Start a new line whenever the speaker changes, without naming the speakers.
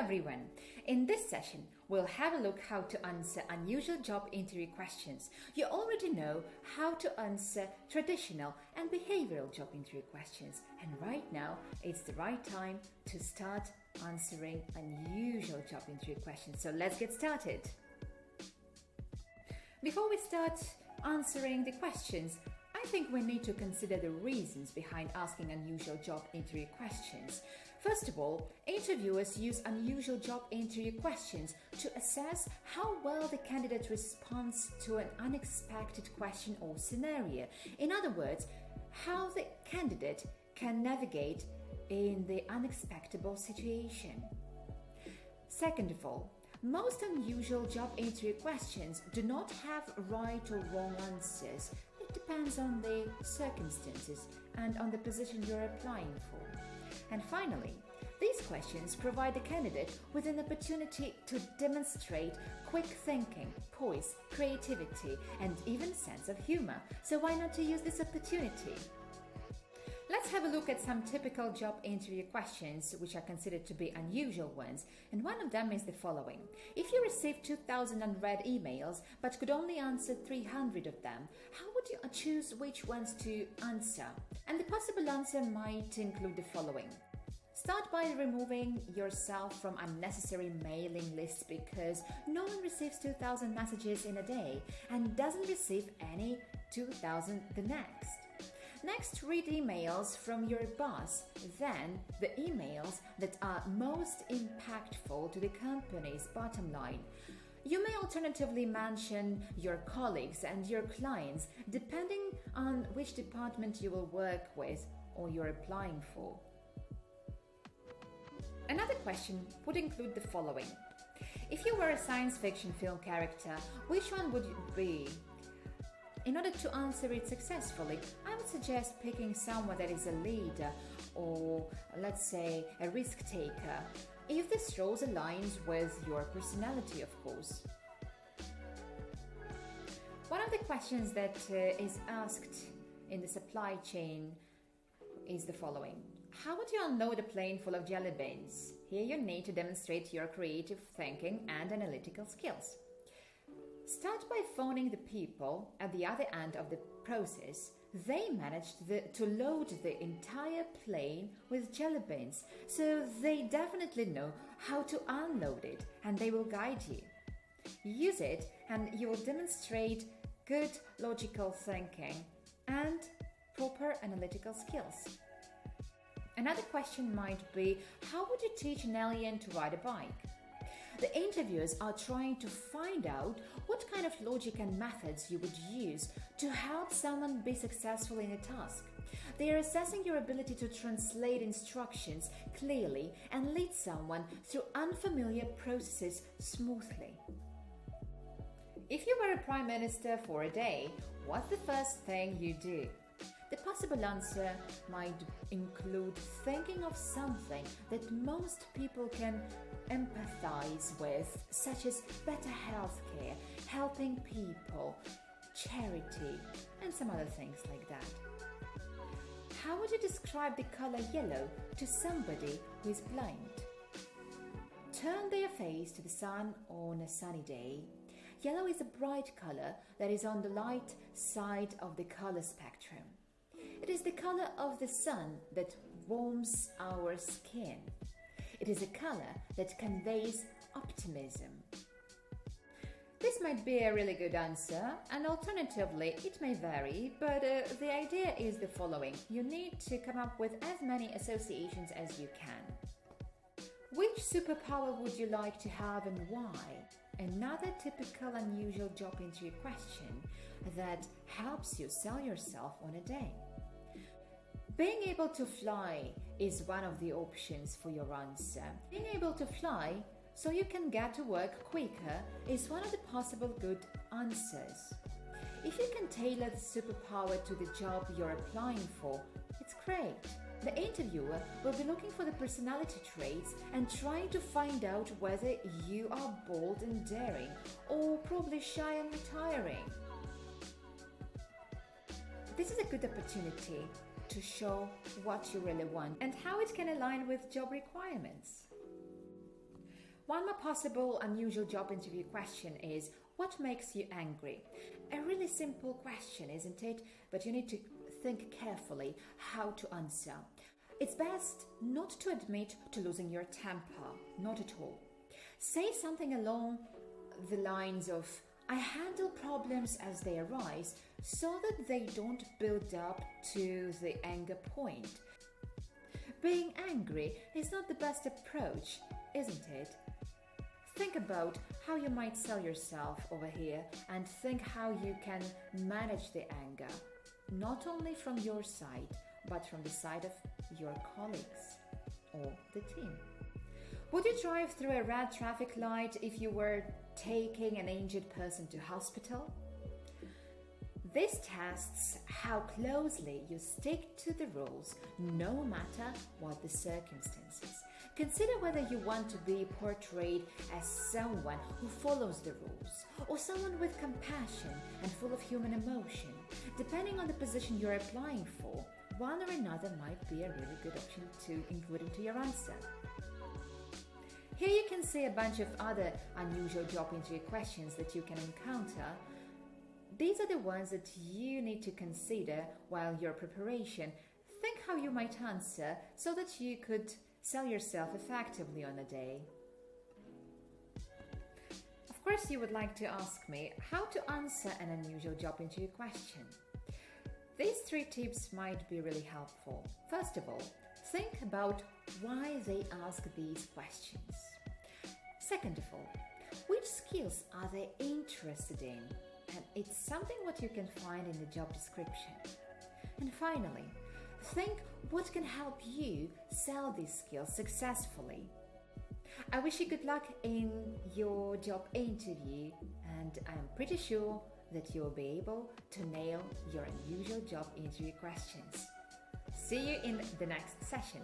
everyone! In this session, we'll have a look how to answer unusual job interview questions. You already know how to answer traditional and behavioral job interview questions, and right now it's the right time to start answering unusual job interview questions. So let's get started. Before we start answering the questions, I think we need to consider the reasons behind asking unusual job interview questions. First of all, interviewers use unusual job interview questions to assess how well the candidate responds to an unexpected question or scenario. In other words, how the candidate can navigate in the unexpected situation. Second of all, most unusual job interview questions do not have right or wrong answers. It depends on the circumstances and on the position you're applying for. And finally, these questions provide the candidate with an opportunity to demonstrate quick thinking, poise, creativity, and even sense of humor. So why not to use this opportunity? Let's have a look at some typical job interview questions which are considered to be unusual ones, and one of them is the following. If you received 2,000 unread emails but could only answer 300 of them, how would you choose which ones to answer? And the possible answer might include the following. Start by removing yourself from unnecessary mailing lists because no one receives 2,000 messages in a day and doesn't receive any 2,000 the next. Next, read emails from your boss, then the emails that are most impactful to the company's bottom line. You may alternatively mention your colleagues and your clients depending on which department you will work with or you're applying for. Another question would include the following. If you were a science fiction film character, which one would you be? In order to answer it successfully, I would suggest picking someone that is a leader or, let's say, a risk taker, if this role aligns with your personality, of course. One of the questions that is asked in the supply chain is the following. How would you unload a plane full of jelly beans? Here you need to demonstrate your creative thinking and analytical skills. Start by phoning the people at the other end of the process. They managed to load the entire plane with jelly beans, so they definitely know how to unload it and they will guide you. Use it and you will demonstrate good logical thinking and proper analytical skills. Another question might be, how would you teach an alien to ride a bike? The interviewers are trying to find out what kind of logic and methods you would use to help someone be successful in a task. They are assessing your ability to translate instructions clearly and lead someone through unfamiliar processes smoothly. If you were a prime minister for a day, what's the first thing you do? The possible answer might include thinking of something that most people can empathize with, such as better healthcare, helping people, charity, and some other things like that. How would you describe the color yellow to somebody who is blind? Turn their face to the sun on a sunny day. Yellow is a bright color that is on the light side of the color spectrum. It is the color of the sun that warms our skin. It is a color that conveys optimism. This might be a really good answer, and alternatively, it may vary, but the idea is the following. You need to come up with as many associations as you can. Which superpower would you like to have and why? Another typical unusual job interview question that helps you sell yourself on a day. Being able to fly is one of the options for your answer. Being able to fly so you can get to work quicker is one of the possible good answers. If you can tailor the superpower to the job you're applying for, it's great. The interviewer will be looking for the personality traits and trying to find out whether you are bold and daring or probably shy and retiring. This is a good opportunity to show what you really want and how it can align with job requirements. One more possible unusual job interview question is, what makes you angry? A really simple question, isn't it? But you need to think carefully how to answer. It's best not to admit to losing your temper, not at all. Say something along the lines of, I handle problems as they arise so that they don't build up to the anger point. Being angry is not the best approach, isn't it? Think about how you might sell yourself over here and think how you can manage the anger, not only from your side, but from the side of your colleagues or the team. Would you drive through a red traffic light if you were taking an injured person to hospital? This tests how closely you stick to the rules, no matter what the circumstances. Consider whether you want to be portrayed as someone who follows the rules, or someone with compassion and full of human emotion. Depending on the position you're applying for, one or another might be a really good option to include into your answer. Here you can see a bunch of other unusual job interview questions that you can encounter. These are the ones that you need to consider while your preparation. Think how you might answer so that you could sell yourself effectively on a day. Of course, you would like to ask me how to answer an unusual job interview question. These 3 tips might be really helpful. First of all, think about why they ask these questions. Second of all, which skills are they interested in? And it's something what you can find in the job description. And finally, think what can help you sell these skills successfully. I wish you good luck in your job interview, and I'm pretty sure that you'll be able to nail your unusual job interview questions. See you in the next session.